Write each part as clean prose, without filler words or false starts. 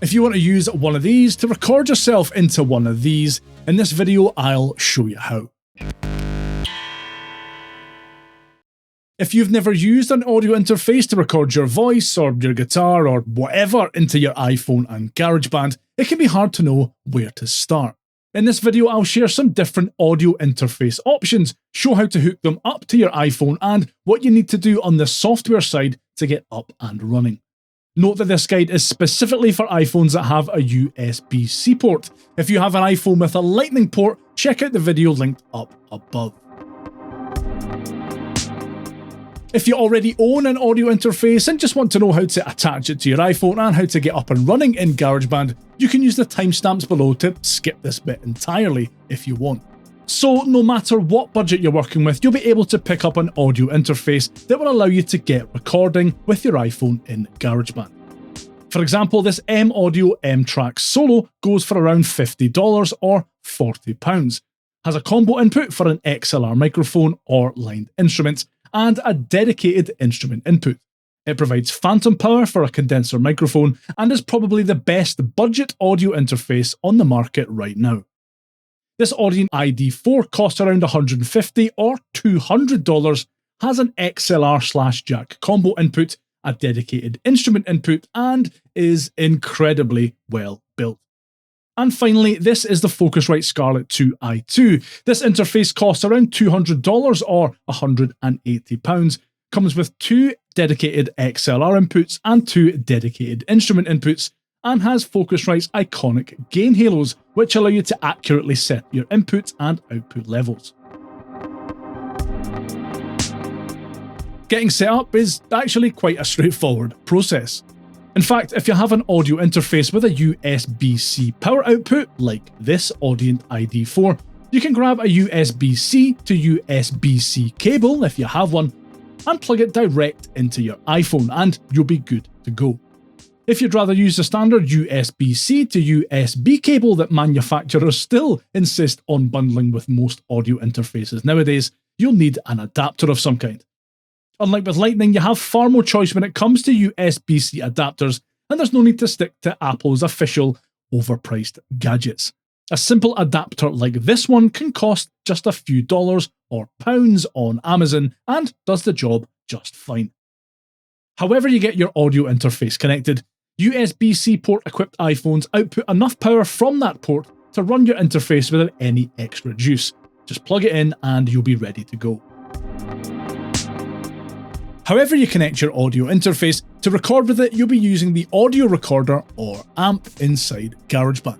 If you want to use one of these to record yourself into one of these, in this video I'll show you how. If you've never used an audio interface to record your voice or your guitar or whatever into your iPhone and GarageBand, it can be hard to know where to start. In this video I'll share some different audio interface options, show how to hook them up to your iPhone and what you need to do on the software side to get up and running. Note that this guide is specifically for iPhones that have a USB-C port. If you have an iPhone with a Lightning port, check out the video linked up above. If you already own an audio interface and just want to know how to attach it to your iPhone and how to get up and running in GarageBand, you can use the timestamps below to skip this bit entirely if you want. So no matter what budget you're working with, you'll be able to pick up an audio interface that will allow you to get recording with your iPhone in GarageBand. For example, this M-Audio M-Track Solo goes for around $50 or £40, has a combo input for an XLR microphone or lined instruments, and a dedicated instrument input. It provides phantom power for a condenser microphone and is probably the best budget audio interface on the market right now. This Audient ID4 costs around $150 or $200, has an XLR/jack combo input, a dedicated instrument input, and is incredibly well built. And finally, this is the Focusrite Scarlett 2i2. This interface costs around $200 or £180, comes with 2 dedicated XLR inputs and 2 dedicated instrument inputs, and has Focusrite's iconic gain halos, which allow you to accurately set your input and output levels. Getting set up is actually quite a straightforward process. In fact, if you have an audio interface with a USB-C power output, like this Audient ID4, you can grab a USB-C to USB-C cable, if you have one, and plug it direct into your iPhone, and you'll be good to go. If you'd rather use the standard USB-C to USB cable that manufacturers still insist on bundling with most audio interfaces nowadays, you'll need an adapter of some kind. Unlike with Lightning, you have far more choice when it comes to USB-C adapters, and there's no need to stick to Apple's official overpriced gadgets. A simple adapter like this one can cost just a few dollars or pounds on Amazon and does the job just fine. However you get your audio interface connected, USB-C port equipped iPhones output enough power from that port to run your interface without any extra juice. Just plug it in and you'll be ready to go. However you connect your audio interface, to record with it you'll be using the audio recorder or amp inside GarageBand.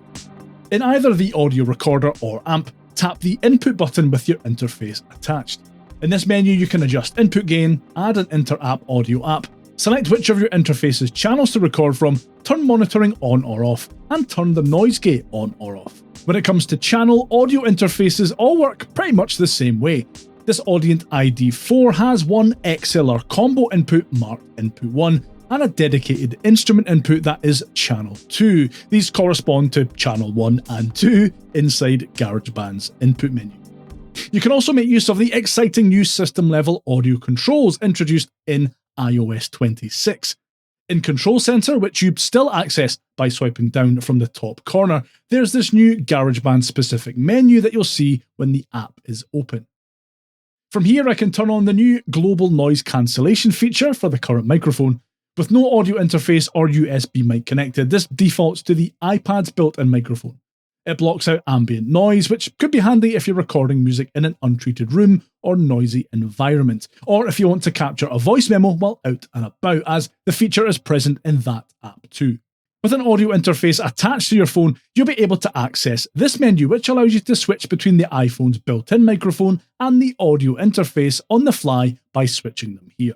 In either the audio recorder or amp, tap the input button with your interface attached. In this menu you can adjust input gain, add an inter-app audio app, select which of your interface's channels to record from, turn monitoring on or off, and turn the noise gate on or off. When it comes to channel, audio interfaces all work pretty much the same way. This Audient ID4 has one XLR combo input marked input 1 and a dedicated instrument input that is channel 2. These correspond to channel 1 and 2 inside GarageBand's input menu. You can also make use of the exciting new system level audio controls introduced in iOS 26. In Control Center, which you still access by swiping down from the top corner, there's this new GarageBand specific menu that you'll see when the app is open. From here I can turn on the new global noise cancellation feature for the current microphone. With no audio interface or USB mic connected, this defaults to the iPad's built-in microphone. It blocks out ambient noise, which could be handy if you're recording music in an untreated room or noisy environment, or if you want to capture a voice memo while out and about, as the feature is present in that app too. With an audio interface attached to your phone, you'll be able to access this menu, which allows you to switch between the iPhone's built-in microphone and the audio interface on the fly by switching them here.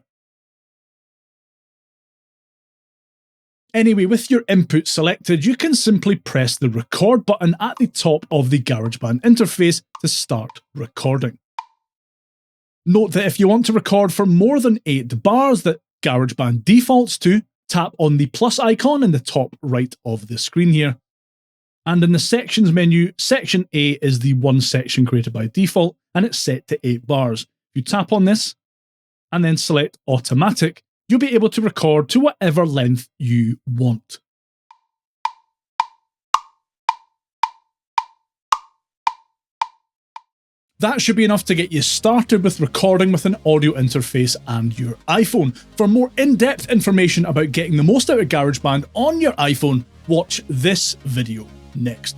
Anyway, with your input selected, you can simply press the record button at the top of the GarageBand interface to start recording. Note that if you want to record for more than 8 bars that GarageBand defaults to, tap on the plus icon in the top right of the screen here. And in the sections menu, section A is the one section created by default, and it's set to 8 bars. If you tap on this, and then select automatic, you'll be able to record to whatever length you want. That should be enough to get you started with recording with an audio interface and your iPhone. For more in-depth information about getting the most out of GarageBand on your iPhone, watch this video next.